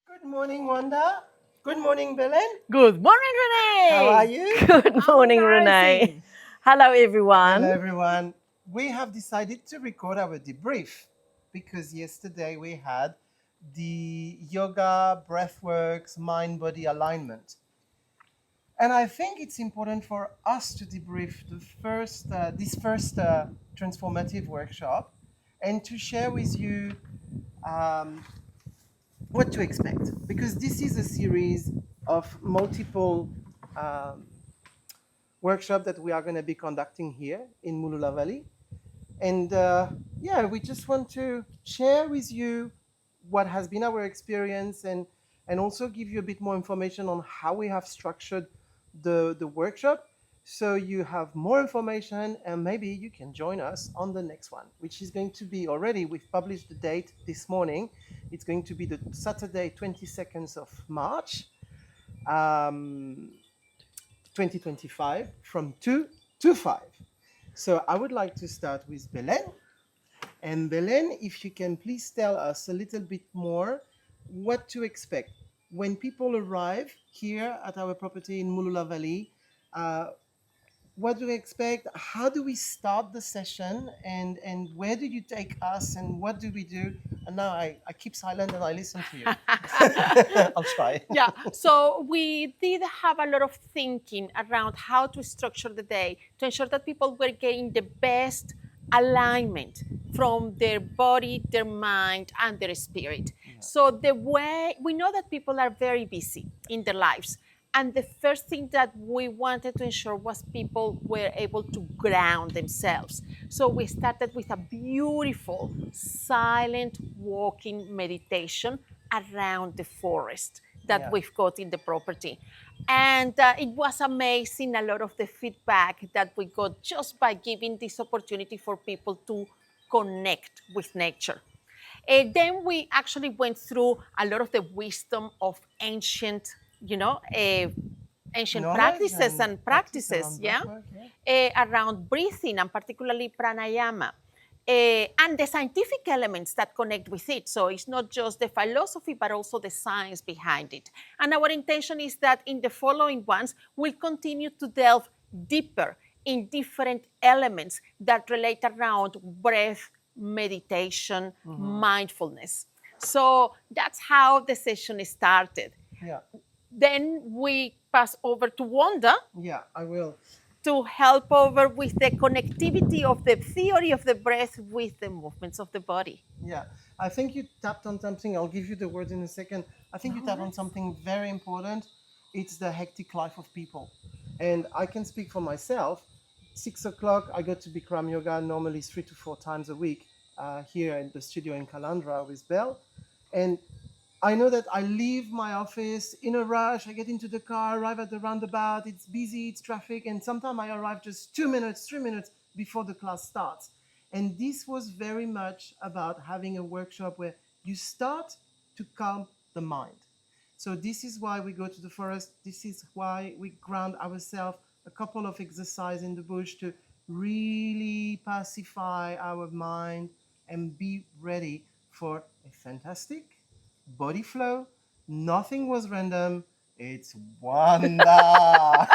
Good morning, Wanda. Good morning, Belen. Good morning, Renee. How are you? Good morning, Renee. Hello, everyone. Hello, everyone. We have decided to record our debrief because yesterday we had the yoga, breathworks, mind-body alignment. And I think it's important for us to debrief this first transformative workshop and to share with you um, what to expect, because this is a series of multiple um, workshops that we are going to be conducting here in Mooloolah Valley. And yeah, we just want to share with you what has been our experience, and also give you a bit more information on how we have structured the workshop, so you have more information and maybe you can join us on the next one, which is going to be, already we've published the date this morning. It's going to be the Saturday 22nd of March, 2025, from 2 to 5. So I would like to start with Belen. And Belen, if you can please tell us a little bit more what to expect when people arrive here at our property in Mooloolah Valley. What do we expect? How do we start the session? And where do you take us? And what do we do? And now I keep silent and I listen to you. I'll try. Yeah, so we did have a lot of thinking around how to structure the day to ensure that people were getting the best alignment from their body, their mind, and their spirit. Yeah. So the way we know that people are very busy in their lives. And the first thing that we wanted to ensure was people were able to ground themselves. So we started with a beautiful, silent walking meditation around the forest that Yeah. we've got in the property. And it was amazing, a lot of the feedback that we got just by giving this opportunity for people to connect with nature. Then we actually went through a lot of the wisdom of ancient, ancient Knowledge practices and practice practices, around yeah, breathwork, yeah. around breathing and particularly pranayama. And the scientific elements that connect with it. So it's not just the philosophy, but also the science behind it. And our intention is that in the following ones, we'll continue to delve deeper in different elements that relate around breath, meditation, mindfulness. So that's how the session started. Yeah. Then we pass over to Wanda Yeah, I will. to help over with the connectivity of the theory of the breath with the movements of the body. Yeah, I think you tapped on something. I'll give you the word in a second. I think you tapped on something very important. It's the hectic life of people. And I can speak for myself. 6 o'clock, I go to Bikram Yoga normally 3 to 4 times a week here in the studio in Kalandra with Belle. And I know that I leave my office in a rush. I get into the car, arrive at the roundabout. It's busy, it's traffic, and sometimes I arrive just 2 minutes, 3 minutes before the class starts. And this was very much about having a workshop where you start to calm the mind. So this is why we go to the forest. This is why we ground ourselves. A couple of exercises in the bush to really pacify our mind and be ready for a fantastic body flow. Nothing was random. It's Wanda.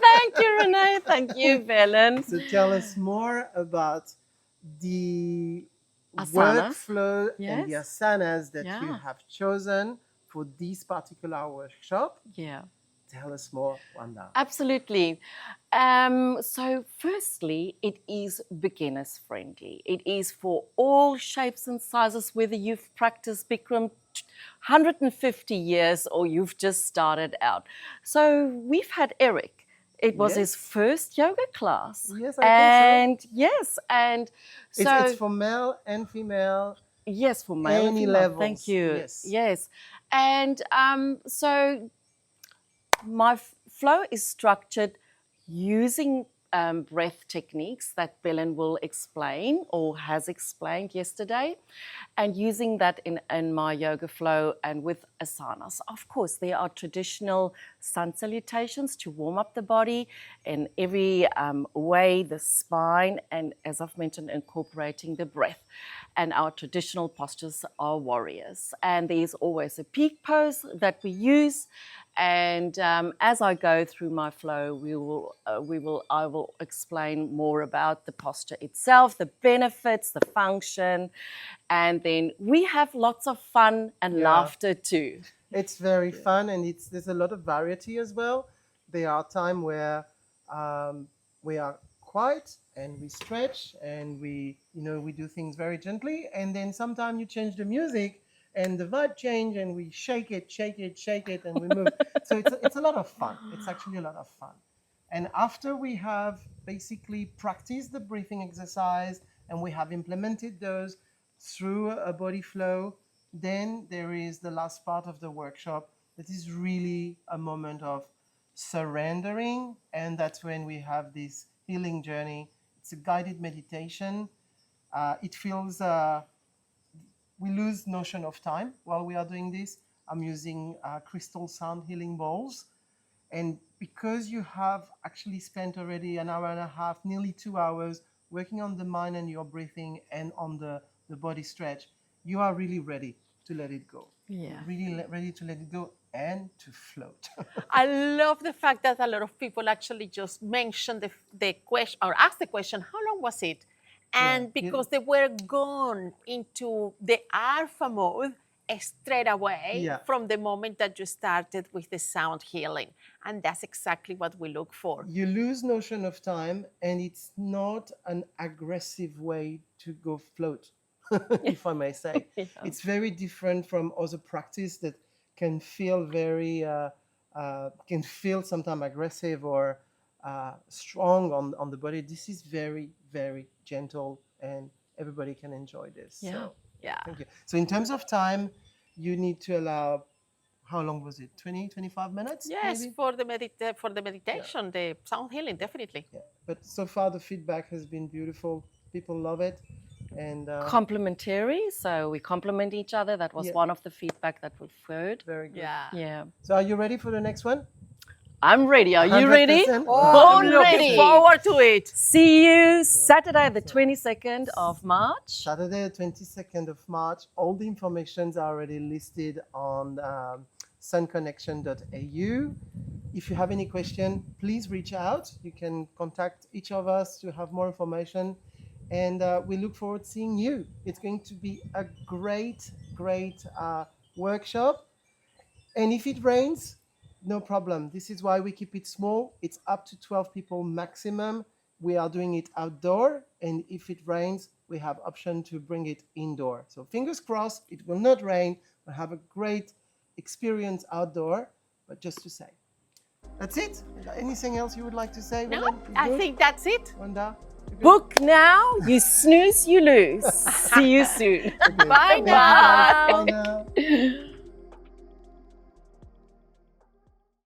Thank you, Renee. Thank you, Belen. So tell us more about the Asanas. workflow and the Yes. asanas that you Yeah. have chosen for this particular workshop. Yeah, Tell us more, Wanda. absolutely. So, firstly, it is beginners friendly. It is for all shapes and sizes, whether you've practiced Bikram 150 years or you've just started out. So, we've had Eric. It was his Yes. first yoga class. Yes, I think so. And yes, and so It's for male and female. yes, for male and Any female. levels, Thank you. yes. Yes. And so my flow is structured using breath techniques that Belen will explain or has explained yesterday, and using that in my yoga flow and with asanas. Of course, there are traditional sun salutations to warm up the body in every way, the spine, and as I've mentioned, incorporating the breath. And our traditional postures are warriors. And there's always a peak pose that we use. And as I go through my flow, I will explain more about the posture itself, the benefits, the function, and then we have lots of fun and laughter too. It's very fun, and there's a lot of variety as well. There are times where we are quiet and we stretch and we do things very gently, and then sometimes you change the music and the vibe change and we shake it and we move. So it's a lot of fun. It's actually a lot of fun. And after we have basically practiced the breathing exercise and we have implemented those through a body flow, then there is the last part of the workshop that is really a moment of surrendering, and that's when we have this healing journey. It's a guided meditation. It feels we lose notion of time while we are doing this. I'm using crystal sound healing bowls, and because you have actually spent already an hour and a half, nearly 2 hours working on the mind and your breathing and on the body stretch, you are really ready to let it go. Really ready to let it go and to float. I love the fact that a lot of people actually just mention the question or ask the question, how long was it? And because they were gone into the alpha mode straight away from the moment that you started with the sound healing. And that's exactly what we look for. You lose notion of time, and it's not an aggressive way to go float, if I may say. It's very different from other practice that can feel very, can feel sometimes aggressive or strong on the body. This is very, very gentle, and everybody can enjoy this. So, thank you. So in terms of time, you need to allow, how long was it? 20, 25 minutes? Yes, maybe? for the meditation, the sound healing, definitely. Yeah. But so far the feedback has been beautiful. People love it. And complementary, so we complement each other. That was one of the feedback that we've heard. Very good. Yeah. So are you ready for the next one? I'm ready. Are you ready? Oh, I'm looking forward to it. See you Saturday, the 22nd of March. Saturday, the 22nd of March. All the informations are already listed on sunconnexion.au. If you have any question, please reach out. You can contact each of us to have more information. And we look forward to seeing you. It's going to be a great workshop. And if it rains, no problem. This is why we keep it small. It's up to 12 people maximum. We are doing it outdoor. And if it rains, we have option to bring it indoor. So fingers crossed, it will not rain. We'll have a great experience outdoor. But just to say, that's it. Anything else you would like to say? No, I think that's it. Wanda? Book now, you snooze, you lose. See you soon. Bye now. Bye now.